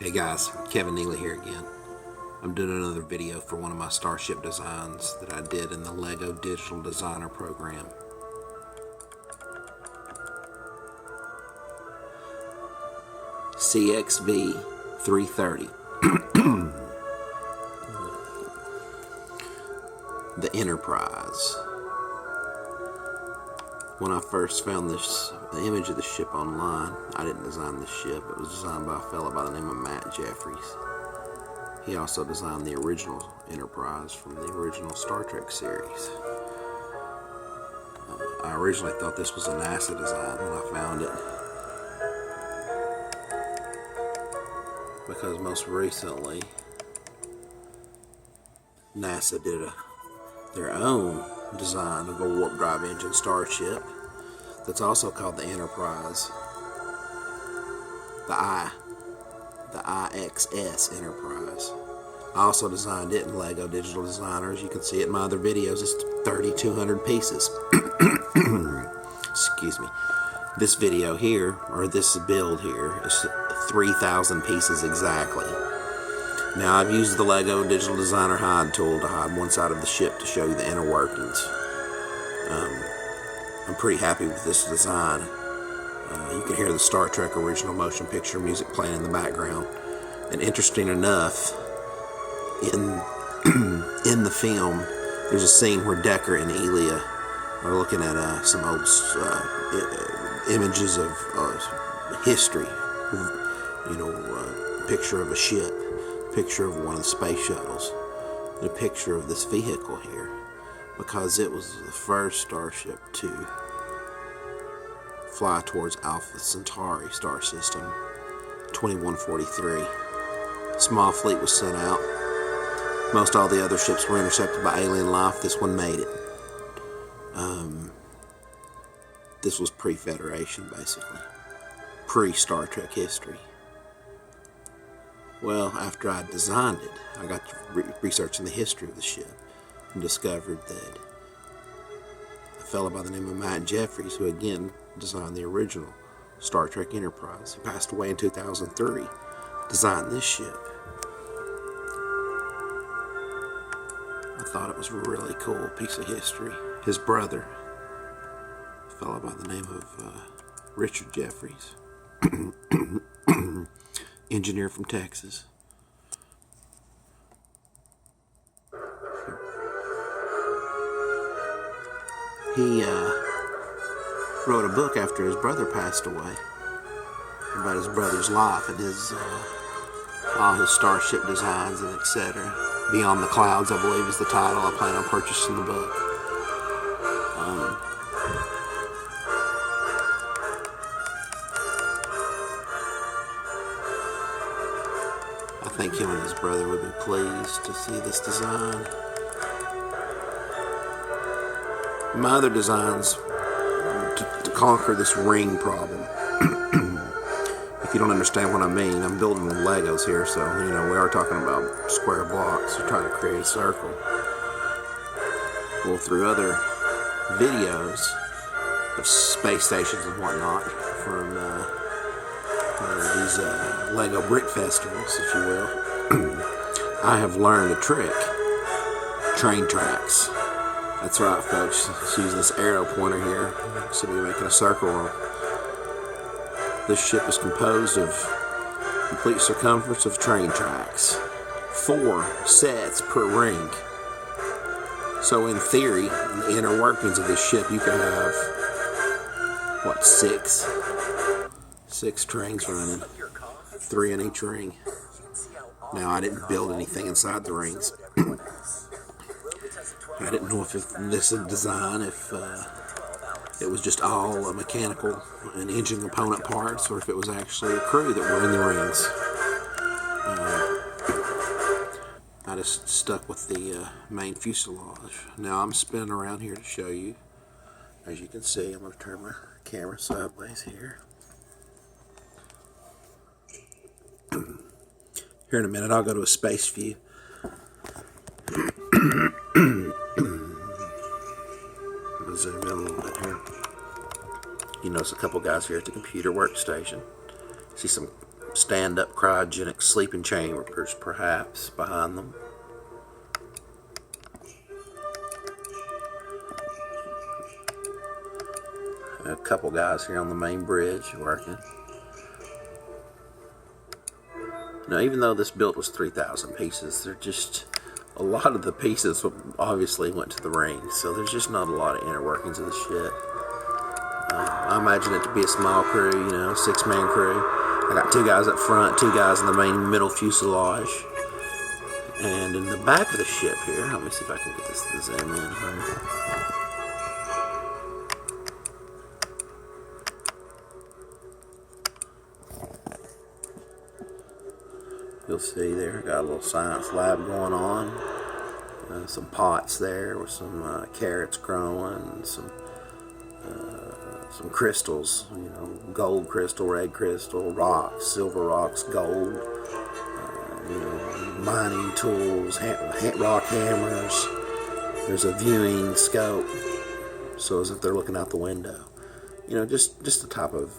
Hey guys, Kevin Neely here again. I'm doing another video for one of my starship designs that I did in the LEGO Digital Designer program. CXV 330. The Enterprise. When I first found the image of the ship online, I didn't design this ship. It was designed by a fellow by the name of Matt Jefferies. He also designed the original Enterprise from the original Star Trek series. I originally thought this was a NASA design when I found it, because most recently NASA did their own design of a warp drive engine starship that's also called the Enterprise, the IXS Enterprise. I also designed it in LEGO Digital Designer. As you can see it in my other videos, it's 3,200 pieces. Excuse me. This video here, or this build here, is 3,000 pieces exactly. Now, I've used the LEGO Digital Designer hide tool to hide one side of the ship to show you the inner workings. I'm pretty happy with this design. You can hear the Star Trek original motion picture music playing in the background. And interesting enough, in the film, there's a scene where Decker and Elia are looking at some old images of history. You know, a picture of a ship, a picture of one of the space shuttles, and a picture of this vehicle here, because it was the first starship to fly towards Alpha Centauri star system, 2143. Small fleet was sent out. Most all the other ships were intercepted by alien life. This one made it. This was pre-Federation, basically. Pre-Star Trek history. Well, after I designed it, I got to researching the history of the ship and discovered that a fellow by the name of Matt Jefferies, who again designed the original Star Trek Enterprise, he passed away in 2003, designed this ship. I thought it was a really cool piece of history. His brother, a fellow by the name of Richard Jefferies, engineer from Texas. He wrote a book after his brother passed away about his brother's life and all his starship designs and etc. Beyond the Clouds, I believe, is the title. I plan on purchasing the book. I think him and his brother would be pleased to see this design. My other designs to conquer this ring problem. If you don't understand what I mean, I'm building with Legos here, so you know we are talking about square blocks to try to create a circle. Well, through other videos of space stations and whatnot from these Lego brick festivals, if you will, I have learned a trick: train tracks. That's right, folks. Just using this arrow pointer here, so we're making a circle. This ship is composed of complete circumference of train tracks, 4 sets per ring. So in theory, in the inner workings of this ship, you can have what, 6 trains running, 3 in each ring. Now, I didn't build anything inside the rings. I didn't know if this is design, if it was just all mechanical and engine component parts, or if it was actually a crew that were in the rings. I just stuck with the main fuselage. Now I'm spinning around here to show you. As you can see, I'm going to turn my camera sideways here. Here in a minute, I'll go to a space view. I'll zoom in a little bit here. You notice a couple guys here at the computer workstation. See some stand-up cryogenic sleeping chambers, perhaps, behind them. A couple guys here on the main bridge working. Now, even though this build was 3,000 pieces, they're just a lot of the pieces obviously went to the ring, so there's just not a lot of inner workings of the ship. I imagine it to be a small crew, you know, 6-man crew. I got 2 guys up front, 2 guys in the main middle fuselage. And in the back of the ship here, let me see if I can get this to zoom in here. You'll see there, got a little science lab going on. Some pots there with some carrots growing, some crystals, you know, gold crystal, red crystal, rocks, silver rocks, gold, you know, mining tools, rock hammers. There's a viewing scope, so as if they're looking out the window. You know, just the type of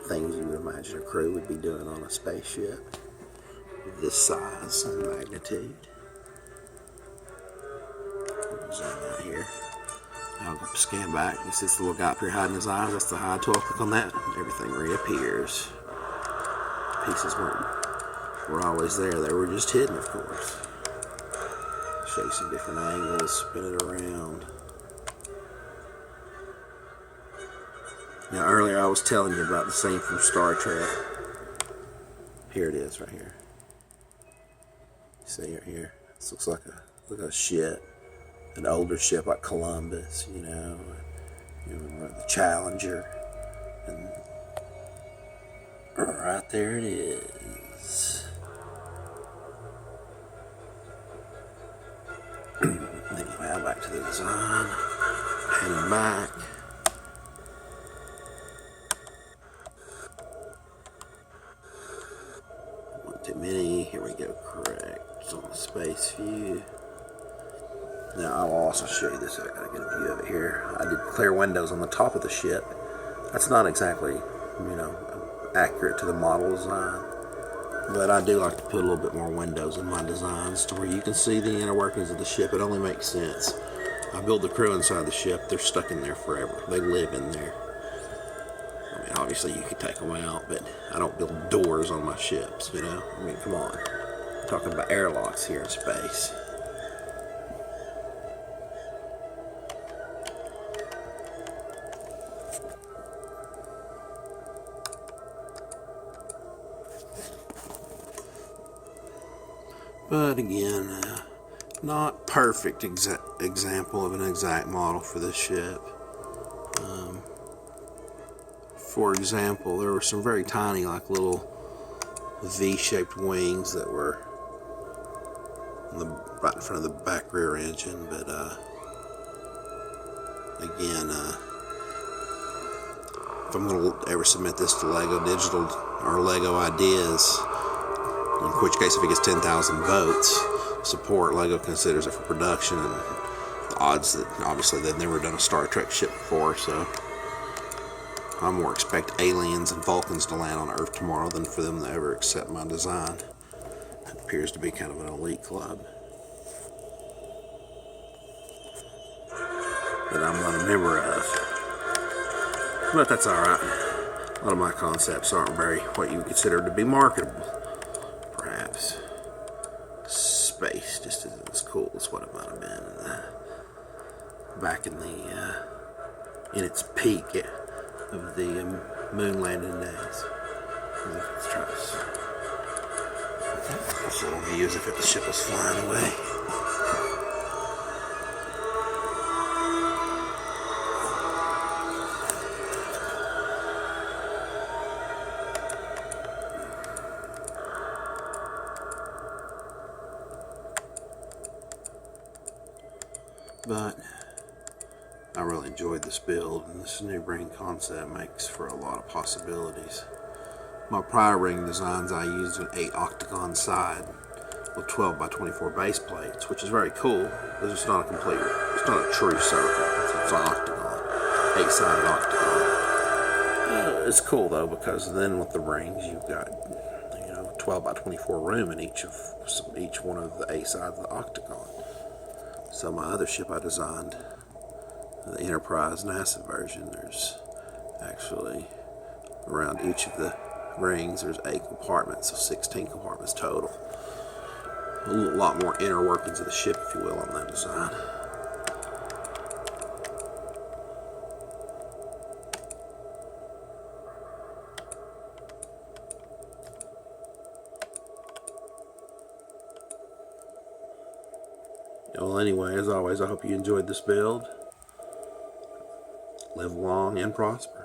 things you would imagine a crew would be doing on a spaceship this size and magnitude. Zoom out here. I'll scan back. You see this little guy up here hiding his eyes? That's the hide tool. Click on that. Everything reappears. Pieces were always there. They were just hidden, of course. Show you some different angles. Spin it around. Now, earlier I was telling you about the scene from Star Trek. Here it is, right here. See right here? This looks like a ship. An older ship like Columbus, you know, the Challenger, and right there it is. Anyway, back to the design, heading back. One too many. Here we go. Correct. It's on the space view. Now, I'll also show you this. I gotta get a view of it here. I did clear windows on the top of the ship. That's not exactly, you know, accurate to the model design, but I do like to put a little bit more windows in my designs to where you can see the inner workings of the ship. It only makes sense. I build the crew inside the ship. They're stuck in there forever. They live in there. I mean, obviously you could take them out, but I don't build doors on my ships, you know. I mean, come on. I'm talking about airlocks here in space. But again, not perfect example of an exact model for this ship. For example, there were some very tiny, like little V-shaped wings that were right in front of the back rear engine. But again, if I'm going to ever submit this to Lego Digital or Lego Ideas, in which case if it gets 10,000 votes support, Lego considers it for production, and the odds that obviously they've never done a Star Trek ship before, so I more expect aliens and Vulcans to land on Earth tomorrow than for them to ever accept my design. It appears to be kind of an elite club that I'm not a member of, but that's alright. A lot of my concepts aren't very what you would consider to be marketable. Perhaps space just isn't as cool as what it might have been back in in its peak of the moon landing days. Let's try this. This little view as if the ship was flying away. But I really enjoyed this build, and this new ring concept makes for a lot of possibilities. My prior ring designs, I used an 8 octagon side with 12 by 24 base plates, which is very cool, but it's not it's not a true circle. It's an octagon, 8-sided octagon. It's cool though, because then with the rings you've got, you 12 by 24 room in each one of the 8 sides of the octagon. So my other ship I designed, the Enterprise NASA version, there's actually around each of the rings there's 8 compartments, so 16 compartments total. A lot more inner workings of the ship, if you will, on that design. Well, anyway, as always, I hope you enjoyed this build. Live long and prosper.